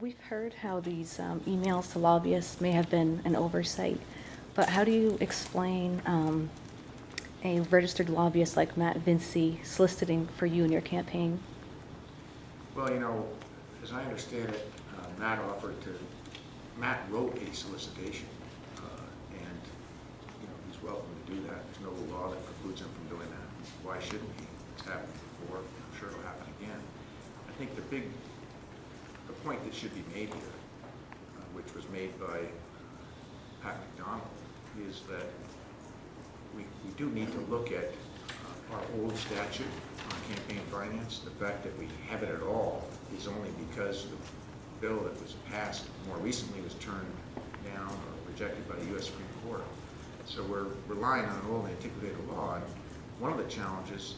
We've heard how these emails to lobbyists may have been an oversight, but how do you explain a registered lobbyist like Matt Vinci soliciting for you in your campaign? Well, you know, as I understand it, Matt wrote a solicitation, and you know, he's welcome to do that. There's no law that precludes him from doing that. Why shouldn't he? It's happened before. I'm sure it'll happen again. I think the point that should be made here, which was made by Pat McDonald, is that we do need to look at our old statute on campaign finance. The fact that we have it at all is only because the bill that was passed more recently was turned down or rejected by the U.S. Supreme Court. So we're relying on an old antiquated law. And one of the challenges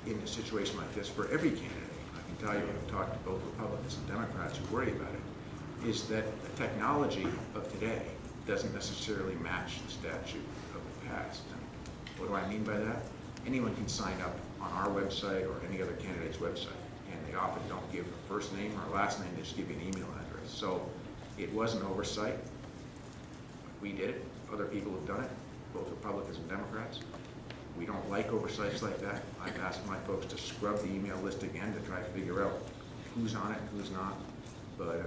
in a situation like this for every candidate, I can tell you, I've talked to both Republicans and Democrats who worry about it, is that the technology of today doesn't necessarily match the statute of the past. And what do I mean by that? Anyone can sign up on our website or any other candidate's website, and they often don't give a first name or last name, they just give you an email address. So it was an oversight. We did it. Other people have done it, both Republicans and Democrats. We don't like oversights like that. I've asked my folks to scrub the email list again to try to figure out who's on it, who's not. But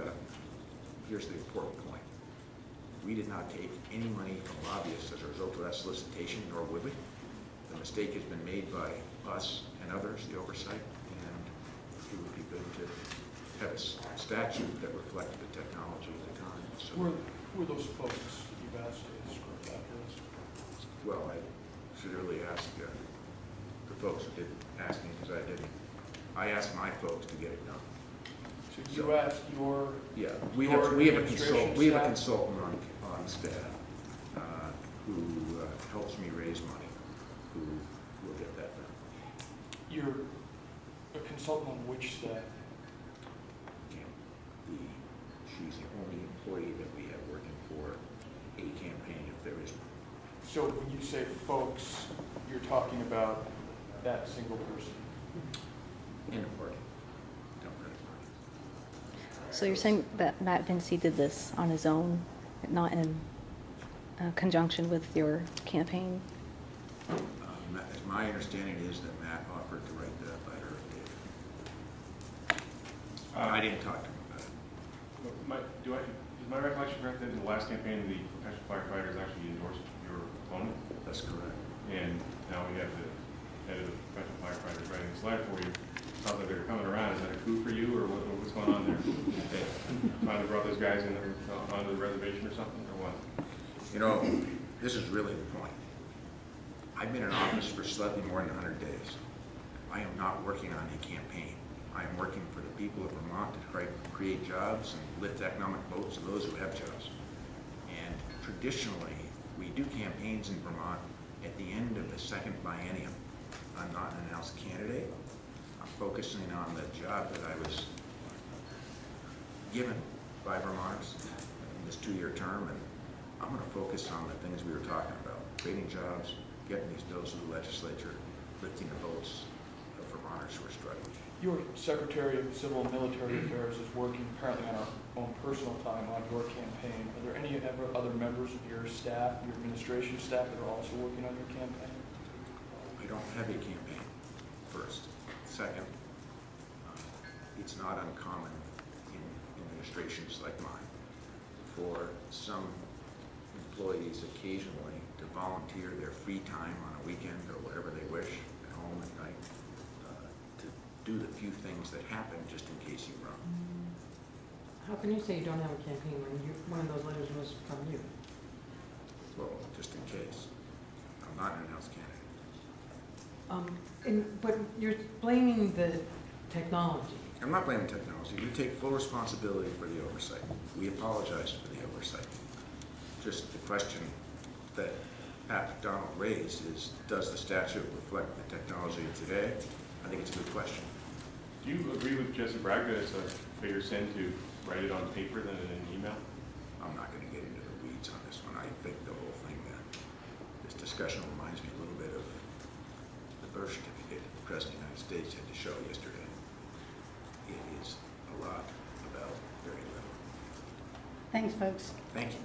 here's the important point. We did not take any money from lobbyists as a result of that solicitation, nor would we. The mistake has been made by us and others, the oversight, and it would be good to have a statute that reflected the technology at the time. So, who are those folks you've asked to scrub that list? Well, I should really ask the folks who did ask me, because I didn't. I asked my folks to get it done. So you asked your we have a consultant on staff who helps me raise money, who will get that done. You're a consultant on which staff? She's the only employee that we have working for a campaign, if there is one. So when you say folks, you're talking about that single person? In the party. Democratic Party. So you're saying that Matt Vinci did this on his own, not in conjunction with your campaign? My understanding is that Matt offered to write that letter. I didn't talk to him about it. Is my recollection correct that in the last campaign, the professional firefighters actually endorsed your opponent? That's correct. And now we have the head of the professional firefighters writing this letter for you. Sounds like they're coming around. Is that a coup for you, or what's going on there? They finally brought those guys onto the reservation or something, or what? You know, this is really the point. I've been in office for slightly more than 100 days. I am not working on a campaign. I am working for the people of Vermont to create jobs and lift economic votes of those who have jobs. And traditionally, we do campaigns in Vermont at the end of the second biennium. I'm not an announced candidate. I'm focusing on the job that I was given by Vermonters in this 2-year term, and I'm going to focus on the things we were talking about: creating jobs, getting these bills to the legislature, lifting the votes of Vermonters who are struggling. Your Secretary of Civil and Military Affairs is working apparently on our own personal time on your campaign. Are there any other members of your staff, your administration staff, that are also working on your campaign? I don't have a campaign, first. Second, it's not uncommon in administrations like mine for some employees occasionally to volunteer their free time on a weekend or whatever they wish at home at night to do the few things that happen just in case you run. How can you say you don't have a campaign when one of those letters was from you? Well, just in case. I'm not an announced candidate. But you're blaming the technology. I'm not blaming technology. We take full responsibility for the oversight. We apologize for the oversight. Just the question that Pat McDonald raised is, does the statute reflect the technology of today? I think it's a good question. Do you agree with Jesse Bragg that it's a bigger sin to write it on paper than in an email? I'm not going to get into the weeds on this one. I think the whole thing, this discussion reminds me a little bit of the birth certificate the President of the United States had to show yesterday. It is a lot about Thanks, folks. Thank you.